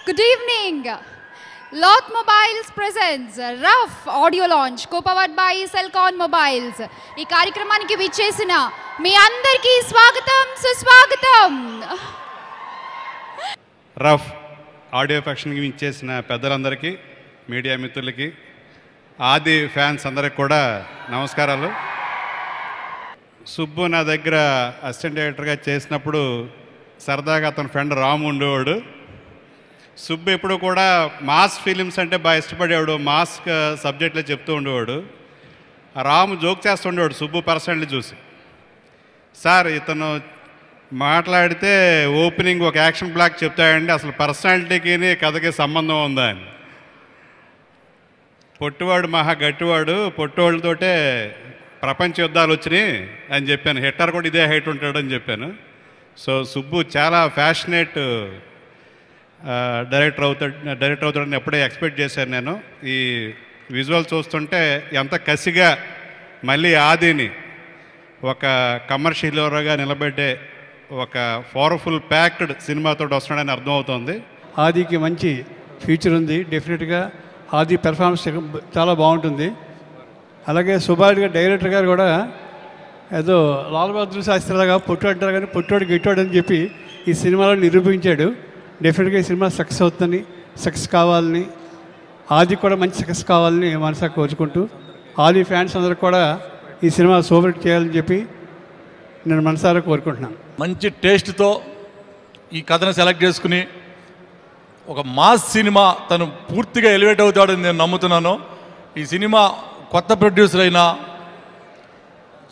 Good evening. Lot Mobiles presents Rough audio launch co-powered by Cellcon Mobiles. ఈ కార్యక్రమానికి విచ్చేసిన మీ అందరికీ స్వాగతం సుస్వాగతం. రఫ్ ఆడియో ఫంక్షన్కి విచ్చేసిన పెద్దలందరికీ, మీడియా మిత్రులకి, ఆది ఫ్యాన్స్ అందరికి కూడా నమస్కారాలు. సుబ్బు నా దగ్గర అసిస్టెంట్ డైరెక్టర్గా చేసినప్పుడు సరదాగా అతని ఫ్రెండ్ రాము ఉండేవాడు. సుబ్బు ఎప్పుడు కూడా మాస్ ఫిలిమ్స్ అంటే బాగా ఇష్టపడేవాడు, మాస్ సబ్జెక్ట్లో చెప్తూ ఉండేవాడు. రాము జోక్ చేస్తుండేవాడు సుబ్బు పర్సనల్ని చూసి, సార్ ఇతను మాట్లాడితే ఓపెనింగ్ ఒక యాక్షన్ బ్లాక్ చెప్తాడండి, అసలు పర్సనాలిటీకి కథకి సంబంధం ఉందా అని. పొట్టివాడు మహా గట్టివాడు, పొట్టివాళ్ళతోటే ప్రపంచ యుద్ధాలు వచ్చినాయి అని చెప్పాను. హిట్లర్ కూడా ఇదే హైట్ ఉంటాడు అని చెప్పాను. సో సుబ్బు చాలా ఫ్యాషనేట్ డైరెక్టర్ అవుతాడని ఎప్పుడే ఎక్స్పెక్ట్ చేశాను నేను. ఈ విజువల్ చూస్తుంటే ఎంత కసిగా మళ్ళీ ఆదిని ఒక కమర్షియల్ హీరోగా నిలబెట్టే ఒక పవర్ఫుల్ ప్యాక్డ్ సినిమాతో వస్తున్నాడని అర్థమవుతుంది. ఆదికి మంచి ఫ్యూచర్ ఉంది. డెఫినెట్గా ఆది పెర్ఫార్మెన్స్ చాలా బాగుంటుంది. అలాగే సుబ్బారెడ్డి గారు డైరెక్టర్ గారు కూడా ఏదో లాల్ బహదూర్ శాస్త్రిలాగా పొట్టు అంటారు, కానీ పొట్టోడు గిట్టోడు అని చెప్పి ఈ సినిమాలో నిరూపించాడు. డెఫినెట్గా ఈ సినిమా సక్సెస్ అవుతుందని, సక్సెస్ కావాలని, ఆది కూడా మంచి సక్సెస్ కావాలని మనసాగా కోరుకుంటూ, ఆది ఫ్యాన్స్ అందరూ కూడా ఈ సినిమా సూపర్ హిట్ చేయాలని చెప్పి నేను మనసారా కోరుకుంటున్నాను. మంచి టేస్ట్తో ఈ కథను సెలెక్ట్ చేసుకుని ఒక మాస్ సినిమా తను పూర్తిగా ఎలివేట్ అవుతాడని నేను నమ్ముతున్నాను. ఈ సినిమా కొత్త ప్రొడ్యూసర్ అయినా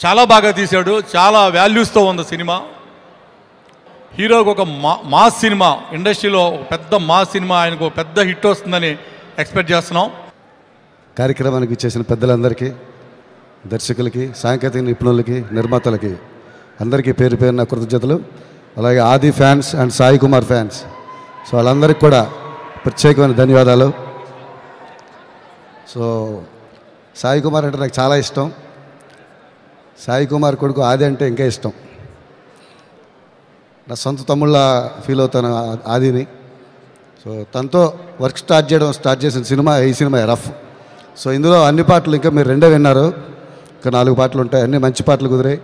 చాలా బాగా తీశాడు, చాలా వాల్యూస్తో ఉంది సినిమా. హీరోకి ఒక మాస్ సినిమా, ఇండస్ట్రీలో ఒక పెద్ద మాస్ సినిమా, ఆయనకు ఒక పెద్ద హిట్ వస్తుందని ఎక్స్పెక్ట్ చేస్తున్నాం. కార్యక్రమానికి ఇచ్చేసిన పెద్దలందరికీ, దర్శకులకి, సాంకేతిక నిపుణులకి, నిర్మాతలకి అందరికీ పేరు పేరున కృతజ్ఞతలు. అలాగే ఆది fans and Sai Kumar fans, so వాళ్ళందరికీ కూడా ప్రత్యేకమైన ధన్యవాదాలు. సో సాయి కుమార్ అంటే నాకు చాలా ఇష్టం. సాయి కుమార్ కొడుకు ఆది అంటే ఇంకా ఇష్టం. నా సొంత తమ్ముళ్ళ ఫీల్ అవుతాను ఆదిని. సో తనతో వర్క్ స్టార్ట్ చేసిన సినిమా ఈ సినిమా రఫ్. సో ఇందులో అన్ని పాటలు ఇంకా మీరు రెండే విన్నారు, ఇంకా 4 పాటలు ఉంటాయి, అన్ని మంచి పాటలు కుదిరాయి.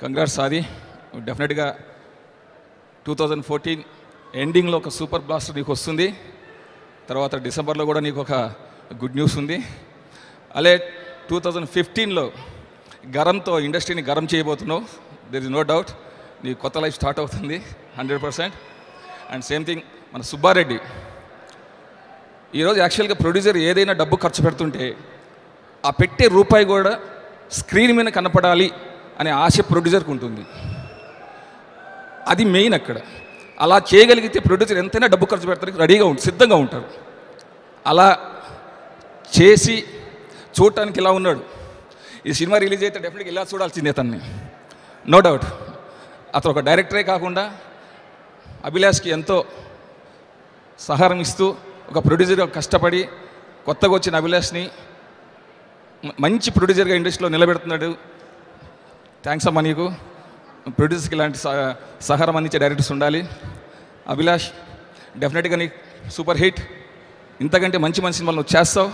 కంగ్రాట్స్ ఆది. డెఫినెట్గా 2014 ఎండింగ్లో ఒక సూపర్ బ్లాస్టర్ నీకు వస్తుంది. తర్వాత డిసెంబర్లో కూడా నీకు ఒక గుడ్ న్యూస్ ఉంది. అలాగే 2015లో గరంతో ఇండస్ట్రీని గరం చేయబోతున్నావు. దెర్ ఇస్ నో డౌట్ నీ కొత్త లైఫ్ స్టార్ట్ అవుతుంది 100%. అండ్ సేమ్ థింగ్ మన సుబ్బారెడ్డి ఈరోజు యాక్చువల్గా ప్రొడ్యూసర్ ఏదైనా డబ్బు ఖర్చు పెడుతుంటే ఆ పెట్టే రూపాయి కూడా స్క్రీన్ మీద కనపడాలి అనే ఆశ ప్రొడ్యూసర్కి ఉంటుంది. అది మెయిన్ అక్కడ. అలా చేయగలిగితే ప్రొడ్యూసర్ ఎంతైనా డబ్బు ఖర్చు పెడతానికి రెడీగా సిద్ధంగా ఉంటారు. అలా చేసి చూడటానికి ఇలా ఉన్నాడు. ఈ సినిమా రిలీజ్ అయితే డెఫినెట్గా ఇలా చూడాల్సిందే అతన్ని, నో డౌట్. అతను ఒక డైరెక్టరే కాకుండా అభిలాష్కి ఎంతో సహారం ఇస్తూ ఒక ప్రొడ్యూసర్గా కష్టపడి కొత్తగా వచ్చిన అభిలాష్ని మంచి ప్రొడ్యూసర్గా ఇండస్ట్రీలో నిలబెడుతున్నాడు. థ్యాంక్స్ అమ్మా నీకు. ప్రొడ్యూసర్కి ఇలాంటి సహారం అందించే డైరెక్టర్స్ ఉండాలి. అభిలాష్ డెఫినెట్గా నీకు సూపర్ హిట్, ఇంతకంటే మంచి మంచి సినిమాలు నువ్వు చేస్తావు.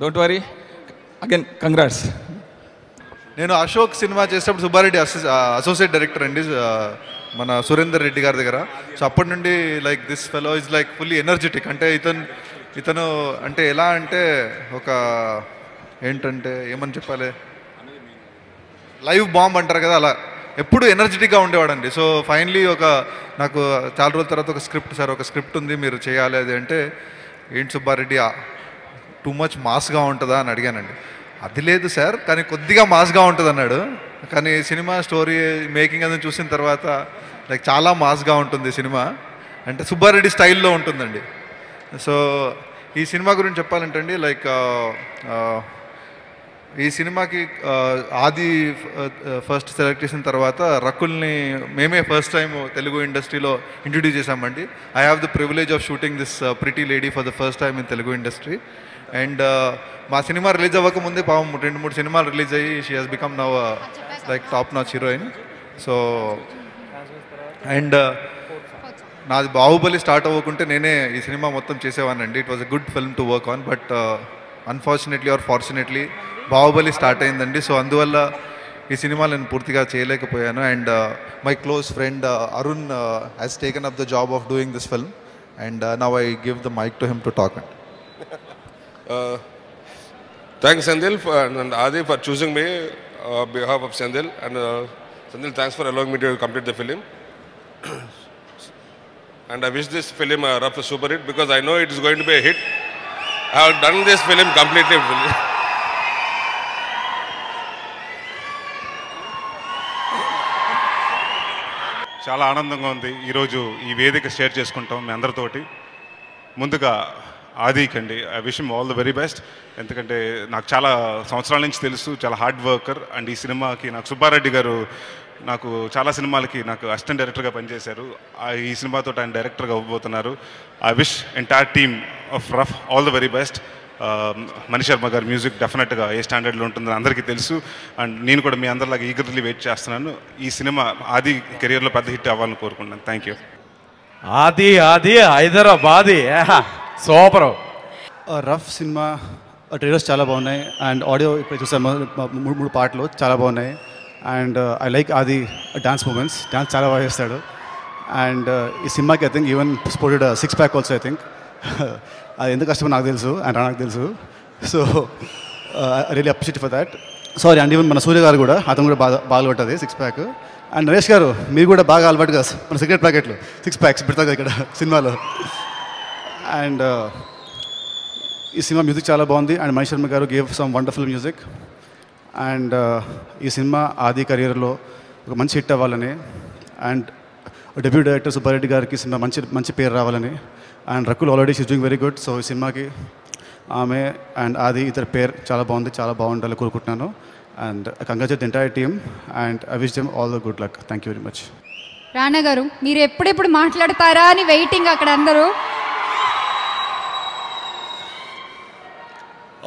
Don't worry. Again congrats. నేను అశోక్ సినిమా చేసేటప్పుడు సుబ్బారెడ్డి అసోసియేట్ డైరెక్టర్ అండి మన సురేందర్ రెడ్డి గారి దగ్గర. సో అప్పటి నుండి like this fellow is like fully energetic. అంటే ఇతను అంటే ఎలా అంటే ఒక ఏంటంటే ఏమని చెప్పాలి, లైవ్ బాంబ్ అంటారు కదా, అలా ఎప్పుడు ఎనర్జెటిక్గా ఉండేవాడండి. సో ఫైనలీ నాకు చాలా రోజుల తర్వాత ఒక స్క్రిప్ట్ ఉంది, మీరు చేయాలి అది అంటే, ఏంటి సుబ్బారెడ్డి టూ మచ్ మాస్గా ఉంటుందా అని అడిగానండి. అది లేదు సార్, కానీ కొద్దిగా మాస్గా ఉంటుంది అన్నాడు. కానీ సినిమా స్టోరీ మేకింగ్ అని చూసిన తర్వాత లైక్ చాలా మాస్గా ఉంటుంది సినిమా, అంటే సుబ్బారెడ్డి స్టైల్లో ఉంటుందండి. సో ఈ సినిమా గురించి చెప్పాలంటే అండి, లైక్ ఈ సినిమాకి ఆది ఫస్ట్ సెలెక్ట్ చేసిన తర్వాత రకుల్ని మేమే ఫస్ట్ టైం తెలుగు ఇండస్ట్రీలో ఇంట్రడ్యూస్ చేశామండి. I have the privilege of shooting this pretty lady for the first time in Telugu industry. And మా సినిమా రిలీజ్ అవ్వకముందే పాపం 2-3 సినిమాలు రిలీజ్ అయ్యి she has become now like top notch heroine. So and నాది Baahubali start అవ్వకుంటే నేనే ఈ సినిమా మొత్తం చేసేవానండి. It was a good film to work on, but unfortunately or fortunately Baahubali start అయిందండి. సో అందువల్ల ఈ సినిమా నేను పూర్తిగా చేయలేకపోయాను. And my close friend Arun has taken up the job of doing this film, and now I give the mic to him to talk. Thanks Sendil and Adi for choosing me on behalf of Sendil, and Sendil, thanks for allowing me to complete the film. And I wish this film Rough a super hit, because I know it is going to be a hit. I have done this film completely. చాలా ఆనందంగా ఉంది ఈరోజు ఈ వేదిక share చేసుకుంటాం మీ అందరితోటి. ముందుగా ఆదికండి I wish him all the very best. ఎందుకంటే నాకు చాలా సంవత్సరాల నుంచి తెలుసు, చాలా హార్డ్ వర్కర్. అండ్ ఈ సినిమాకి నాకు సుబ్బారెడ్డి గారు నాకు చాలా సినిమాలకి నాకు అసిస్టెంట్ డైరెక్టర్గా పనిచేశారు. ఈ సినిమాతో ఆయన డైరెక్టర్గా అవ్వబోతున్నారు. I wish entire team of Rough all the very best. Mani Sharma గారి మ్యూజిక్ డెఫినెట్గా ఏ స్టాండర్డ్లో ఉంటుందని అందరికీ తెలుసు. అండ్ నేను కూడా మీ అందరిలాగా ఈగర్లీ వెయిట్ చేస్తున్నాను. ఈ సినిమా ఆది కెరియర్లో పెద్ద హిట్ అవ్వాలని కోరుకుంటున్నాను. Thank you. Adi Hyderabadi super. Rough cinema trailers చాలా బాగున్నాయి, అండ్ ఆడియో ఇప్పుడు చూసాము 3 పాటలు చాలా బాగున్నాయి. అండ్ ఐ లైక్ ఆది డాన్స్ మూమెంట్స్, డాన్స్ చాలా బాగా చేస్తాడు. అండ్ ఈ సినిమాకి I think even sported 6 pack also. I think అది ఎందుకు కష్టమో నాకు తెలుసు అండ్ నాకు తెలుసు. So I really appreciate for that. Sorry and even మన సూర్య గారు కూడా, అతను కూడా బాగా కొట్టది 6 ప్యాక్. అండ్ నరేష్ గారు మీరు కూడా బాగా అలవాటు కదా మన సిగరెట్ ప్యాకెట్లు 6 ప్యాక్స్ పెడతారు కదా ఇక్కడ సినిమాలో. అండ్ ఈ సినిమా మ్యూజిక్ చాలా బాగుంది, అండ్ మణి శర్మ గారు gave some wonderful music. And ఈ సినిమా ఆది కెరియర్లో ఒక మంచి హిట్ అవ్వాలని, అండ్ డెబ్యూ డైరెక్టర్ సుబ్బారెడ్డి గారికి సినిమా మంచి పేరు రావాలని. And Rakul already she's doing very good. So ఈ సినిమాకి ఆమె అండ్ ఆది ఇద్దరు పేరు చాలా బాగుంది, చాలా బాగుండాలని కోరుకుంటున్నాను. And congratulate the entire team and I wish them all the good luck. Thank you very much. రానా గారు మీరు ఎప్పుడెప్పుడు మాట్లాడతారా అని వెయిటింగ్ అక్కడ అందరూ.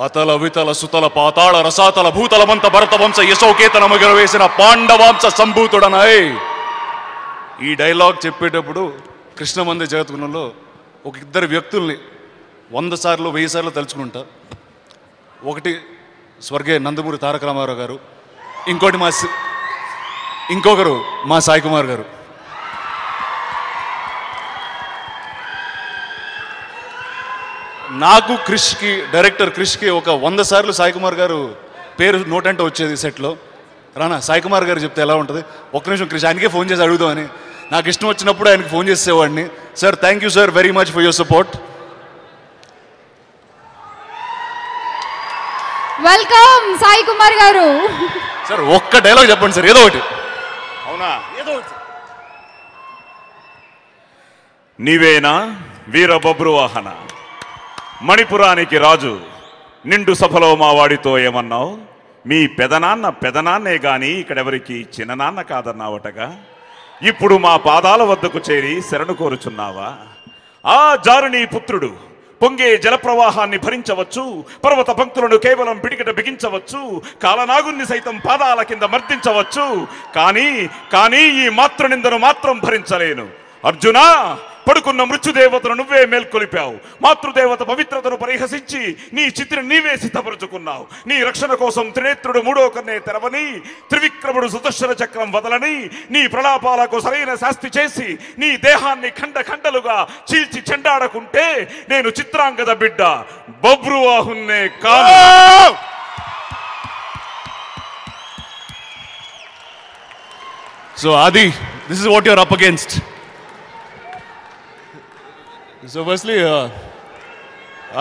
అతల వితల సుతల పాతాళ రసాతల భూతలమంత భరత వంశ యశోకేతనముగర వేసిన పాండవాంశ సంభూతుడనై. ఈ డైలాగ్ చెప్పేటప్పుడు కృష్ణమంది జగద్గుణంలో ఒక ఇద్దరు వ్యక్తుల్ని 100 సార్లు 1000 సార్లు తలుచుకుంటా. ఒకటి స్వర్గీయ నందమూరి తారక రామారావు గారు, ఇంకొకరు మా సాయి కుమార్ గారు. నాకు క్రిష్కి, డైరెక్టర్ క్రిష్కి ఒక 100 సార్లు సాయి కుమార్ గారు పేరు నోటంటే వచ్చేది సెట్లో. రానా సాయి కుమార్ గారు చెప్తే ఎలా ఉంటుంది, ఒక్క నిమిషం క్రిష్ ఆయనకే ఫోన్ చేసి అడుగుదామని. నాకు ఇష్టం వచ్చినప్పుడు ఆయనకి ఫోన్ చేసేవాడిని. Sir thank you sir very much for your support. Welcome Sai Kumar గారు. సార్ ఒక్క డైలాగ్ చెప్పండి సార్, ఏదో ఒకటి. అవునా, ఏదో ఒకటి. నీవేనా వీరబబ్రువాహన, మణిపురానికి రాజు, నిండు సభలో మా వాడితో ఏమన్నావు? మీ పెదనాన్నే గాని ఇక్కడెవరికి చిన్ననాన్న కాదన్నావటగా. ఇప్పుడు మా పాదాల వద్దకు చేరి శరణు కోరుచున్నావా? ఆ జారుని పుత్రుడు పొంగే జలప్రవాహాన్ని భరించవచ్చు, పర్వత పంక్తులను కేవలం పిడికిట బిగించవచ్చు, కాలనాగుణ్ణి సైతం పాదాల కింద మర్దించవచ్చు, కానీ ఈ మాతృనిందను మాత్రం భరించలేను. అర్జున, పడుకున్న మృత్యుదేవతను నువ్వే మేల్కొలిపావు. మాతృదేవత పవిత్రతను పరిహసించి నీ చిత్తిని నీవే సిద్ధపరుచుకున్నావు. నీ రక్షణ కోసం త్రినేత్రుడు 3వ కన్నే తెరవని, త్రివిక్రముడు సుదర్శన చక్రం వదలని, నీ ప్రలాపాలకు సరైన శాస్తి చేసి నీ దేహాన్ని ఖండలుగా చీల్చి చెండాడకుంటే నేను చిత్రాంగద బిడ్డ బబ్రువాహున్నే కాను. So Adi, this is what you're up against. So firstly,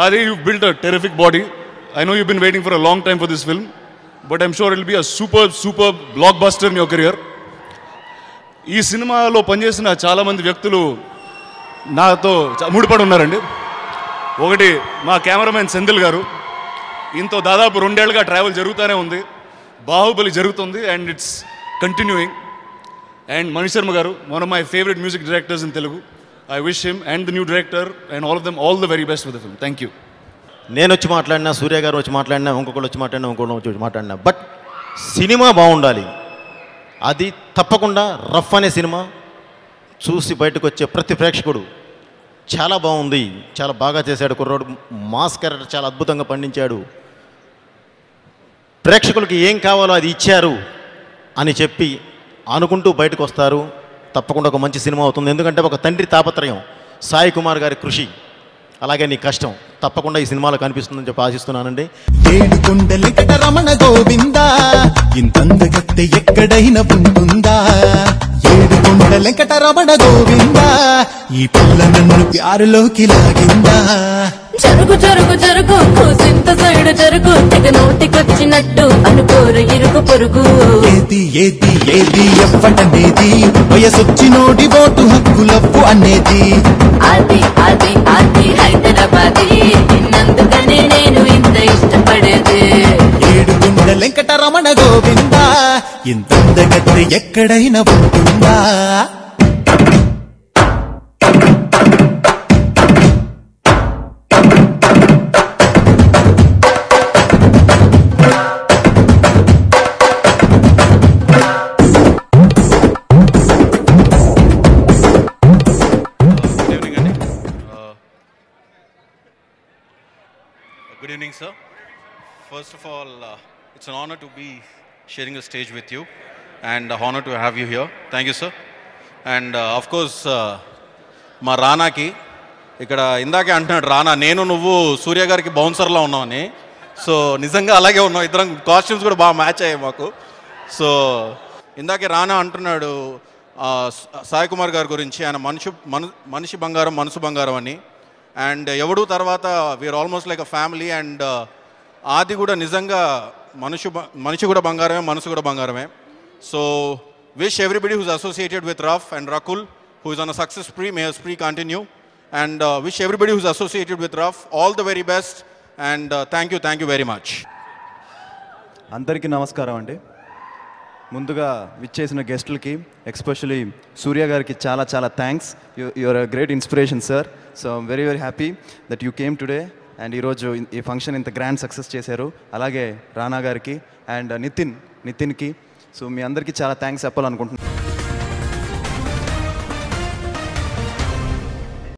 Adi, you've built a terrific body. I know you've been waiting for a long time for this film, but I'm sure it'll be a super blockbuster in your career. ఈ సినిమాలో పనిచేసిన చాలామంది వ్యక్తులు నాతో ముడిపడి ఉన్నారండి. ఒకటి మా కెమెరామెన్ సెంధిల్ గారు. ఇంతో దాదాపు 2 ఏళ్ళుగా ట్రావెల్ జరుగుతూనే ఉంది. బాహుబలి జరుగుతుంది and it's continuing. And Mani Sharma గారు, one of my favourite music directors in Telugu. I wish him and the new director and all of them all the very best for the film. Thank you. నేను వచ్చి మాట్లాడినా, సూర్య గారు వచ్చి మాట్లాడినా, ఇంకొకళ్ళు వచ్చి మాట్లాడినా, బట్ సినిమా బాగుండాలి. అది తప్పకుండా రఫ్ అనే సినిమా చూసి బయటకు వచ్చే ప్రతి ప్రేక్షకుడు చాలా బాగుంది, చాలా బాగా చేశాడు కుర్రోడు, మాస్ క్యారెక్టర్ చాలా అద్భుతంగా పండించాడు, ప్రేక్షకులకి ఏం కావాలో అది ఇచ్చారు అని చెప్పి అనుకుంటూ బయటకు వస్తారు. తప్పకుండా ఒక మంచి సినిమా అవుతుంది. ఎందుకంటే ఒక తండ్రి తాపత్రయం, సాయి కుమార్ గారి కృషి, అలాగే నీ కష్టం తప్పకుండా ఈ సినిమాలో కనిపిస్తుందని చెప్పి ఆశిస్తున్నానండి. ఏడుకొండలికట రమణ గోవిందా, ఇంతందగత్తె ఎక్కడైనా ఉంటుందా? ఏడుకొండలికట రమణ గోవిందా, ఈ పిల్ల నన్ను ప్యారులోకి లాగిందా? జరుగు జరుగు జరుగు కోసింత సైడ్ జరుగు, తెగ నోటికొచ్చినట్టు అనుకోరు ఇరుగు పొరుగు. ఏది ఏది ఏది ఎవ్వటనేది, వయసొచ్చి నోటి ఓటు హక్కులప్పు అనేది. అది అది అది హైదరాబాదీ, నిన్నందుకనే నేను ఇంత ఇష్టపడేది. ఏడుకొండలికట రమణ గోవిందా, ఇంతందగత్తె ఎక్కడైనా ఉంటుందా? Good evening, sir. First of all, it's an honor to be sharing a stage with you and an honor to have you here. Thank you, sir. And of course, మా రానాకి ఇక్కడ ఇందాకే అంటున్నాడు రానా, నేను నువ్వు సూర్య గారికి బౌన్సర్లో ఉన్నామని. సో నిజంగా అలాగే ఉన్నాం, ఇద్దరం కాస్ట్యూమ్స్ కూడా బాగా మ్యాచ్ అయ్యాయి మాకు. సో ఇందాకే రానా అంటున్నాడు సాయి కుమార్ గారి గురించి, ఆయన మనిషి బంగారం మనసు బంగారం అని. అండ్ ఎవడు తర్వాత we are almost like a family. And Aadi కూడా నిజంగా మనిషి కూడా బంగారమే, మనసు కూడా బంగారమే. So wish everybody who's associated with Rough and Rakul who is on a success spree, may her spree continue. And wish everybody who's associated with Rough all the very best. And thank you very much. అందరికీ నమస్కారం అండి. ముందుగా విచ్చేసిన గెస్టులకి, especially సూర్య గారికి చాలా చాలా thanks. Your a great inspiration sir. So I'm very very happy that you came today and ఈరోజు ఈ ఫంక్షన్ ఇంత గ్రాండ్ సక్సెస్ చేశారు. అలాగే రానా గారికి అండ్ నితిన్కి. సో మీ అందరికీ చాలా థ్యాంక్స్ చెప్పాలనుకుంటున్నాను.